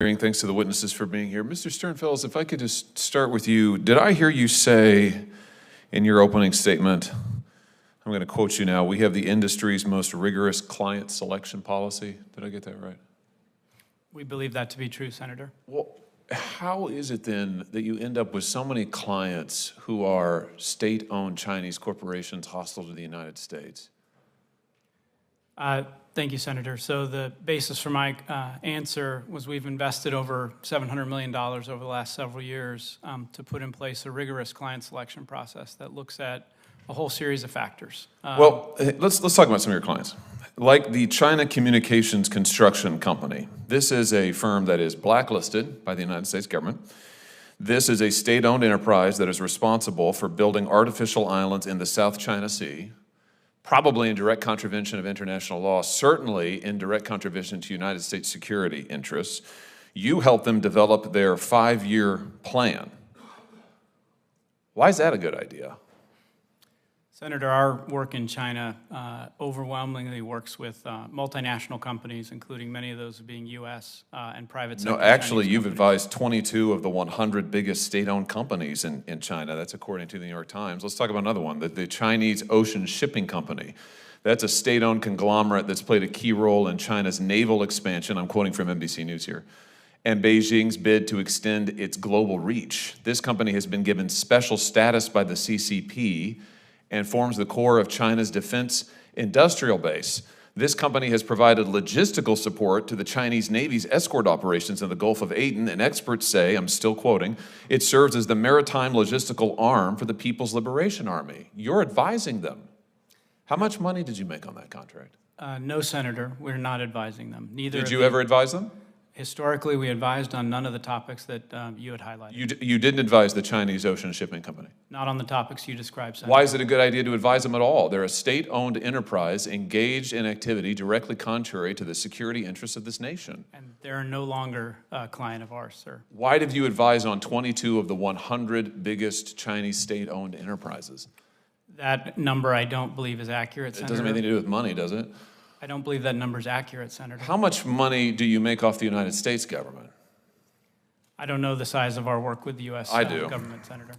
Thanks to the witnesses for being here. Mr. Sternfels, if I could just start with you. Did I hear you say in your opening statement, I'm going to quote you now, we have the industry's most rigorous client selection policy? Did I get that right? We believe that to be true, Senator. Well, how is it then that you end up with so many clients who are state-owned Chinese corporations hostile to the United States? Thank you, Senator. So the basis for my answer was we've invested over $700 million over the last several years to put in place a rigorous client selection process that looks at a whole series of factors. Well, let's talk about some of your clients. Like the China Communications Construction Company. This is a firm that is blacklisted by the United States government. This is a state-owned enterprise that is responsible for building artificial islands in the South China Sea, probably in direct contravention of international law, certainly in direct contravention to United States security interests. You helped them develop their 5-year plan. Why is that a good idea? Senator, our work in China overwhelmingly works with multinational companies, including many of those being U.S. And private sector. No, actually, Chinese you've companies. advised 22 of the 100 biggest state-owned companies in China. That's according to the New York Times. Let's talk about another one, the Chinese Ocean Shipping Company. That's a state-owned conglomerate that's played a key role in China's naval expansion. I'm quoting from NBC News here. And Beijing's bid to extend its global reach. This company has been given special status by the CCP and forms the core of China's defense industrial base. This company has provided logistical support to the Chinese Navy's escort operations in the Gulf of Aden, and experts say, I'm still quoting, it serves as the maritime logistical arm for the People's Liberation Army. You're advising them. How much money did you make on that contract? No, Senator, we're not advising them. Neither. Did you ever advise them? Historically, we advised on none of the topics that you had highlighted. You didn't advise the Chinese Ocean Shipping Company? Not on the topics you described, Senator. Why is it a good idea to advise them at all? They're a state-owned enterprise engaged in activity directly contrary to the security interests of this nation. And they're no longer a client of ours, sir. Why did you advise on 22 of the 100 biggest Chinese state-owned enterprises? That number I don't believe is accurate, Senator. It doesn't have anything to do with money, does it? I don't believe that number is accurate, Senator. How much money do you make off the United States government? I don't know the size of our work with the U.S. government, Senator.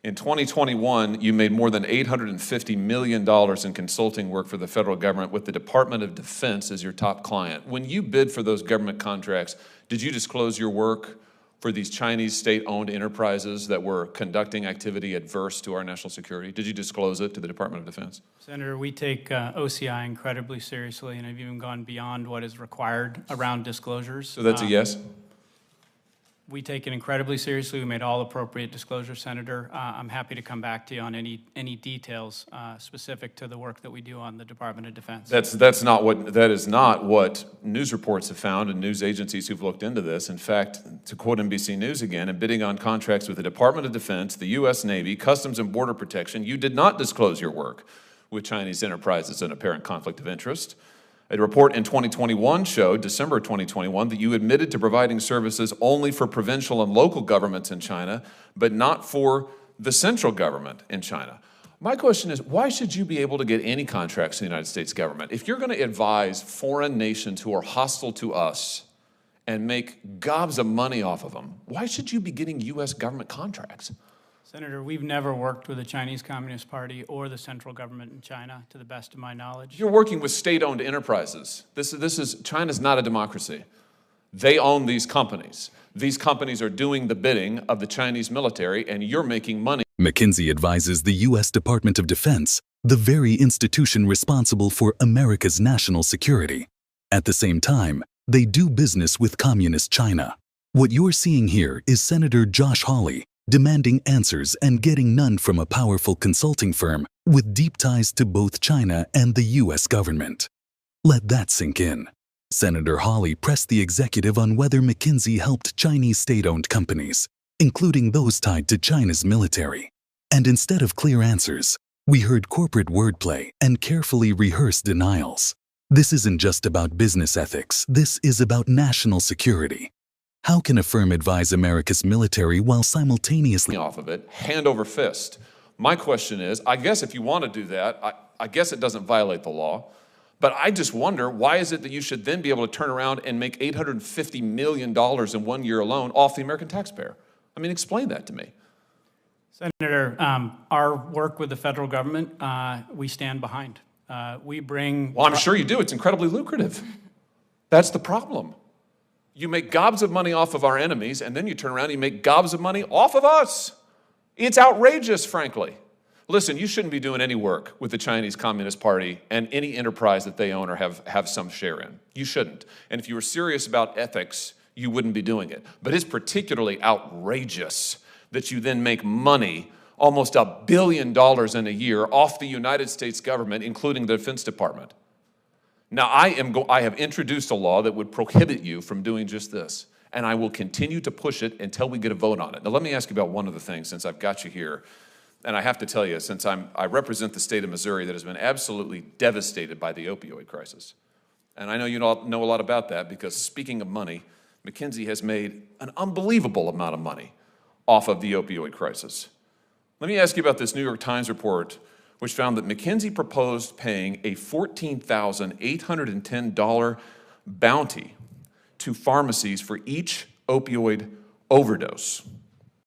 In 2021, you made more than $850 million in consulting work for the federal government with the Department of Defense as your top client. When you bid for those government contracts, did you disclose your work for these Chinese state-owned enterprises that were conducting activity adverse to our national security? Did you disclose it to the Department of Defense? Senator, we take OCI incredibly seriously and have even gone beyond what is required around disclosures. So that's a yes? We take it incredibly seriously. We made all appropriate disclosures, Senator. I'm happy to come back to you on any details specific to the work that we do on the Department of Defense. That is not what news reports have found and news agencies who've looked into this. In fact, to quote NBC News again, in bidding on contracts with the Department of Defense, the U.S. Navy, Customs and Border Protection, you did not disclose your work with Chinese enterprises in apparent conflict of interest. A report in 2021 showed, December 2021, that you admitted to providing services only for provincial and local governments in China, but not for the central government in China. My question is, why should you be able to get any contracts in the United States government? If you're going to advise foreign nations who are hostile to us and make gobs of money off of them, why should you be getting U.S. government contracts? Senator, we've never worked with the Chinese Communist Party or the central government in China, to the best of my knowledge. You're working with state-owned enterprises. China's not a democracy. They own these companies. These companies are doing the bidding of the Chinese military, and you're making money. McKinsey advises the U.S. Department of Defense, the very institution responsible for America's national security. At the same time, they do business with Communist China. What you're seeing here is Senator Josh Hawley demanding answers and getting none from a powerful consulting firm with deep ties to both China and the U.S. government. Let that sink in. Senator Hawley pressed the executive on whether McKinsey helped Chinese state-owned companies, including those tied to China's military. And instead of clear answers, we heard corporate wordplay and carefully rehearsed denials. This isn't just about business ethics. This is about national security. How can a firm advise America's military while simultaneously off of it, hand over fist? My question is, I guess if you want to do that, I guess it doesn't violate the law, But I just wonder, why is it that you should then be able to turn around and make $850 million in 1 year alone off the American taxpayer? I mean, explain that to me. Senator, our work with the federal government, we stand behind. We bring... Well, I'm sure you do. It's incredibly lucrative. That's the problem. You make gobs of money off of our enemies, and then you turn around and you make gobs of money off of us. It's outrageous, frankly. Listen, you shouldn't be doing any work with the Chinese Communist Party and any enterprise that they own or have some share in. You shouldn't. And if you were serious about ethics, you wouldn't be doing it. But it's particularly outrageous that you then make money, almost $1 billion in a year, off the United States government, including the Defense Department. Now, I have introduced a law that would prohibit you from doing just this, and I will continue to push it until we get a vote on it. Now, let me ask you about one other thing since I've got you here. And I have to tell you, since I represent the state of Missouri that has been absolutely devastated by the opioid crisis. And I know you know a lot about that because, speaking of money, McKinsey has made an unbelievable amount of money off of the opioid crisis. Let me ask you about this New York Times report, which found that McKinsey proposed paying a $14,810 bounty to pharmacies for each opioid overdose.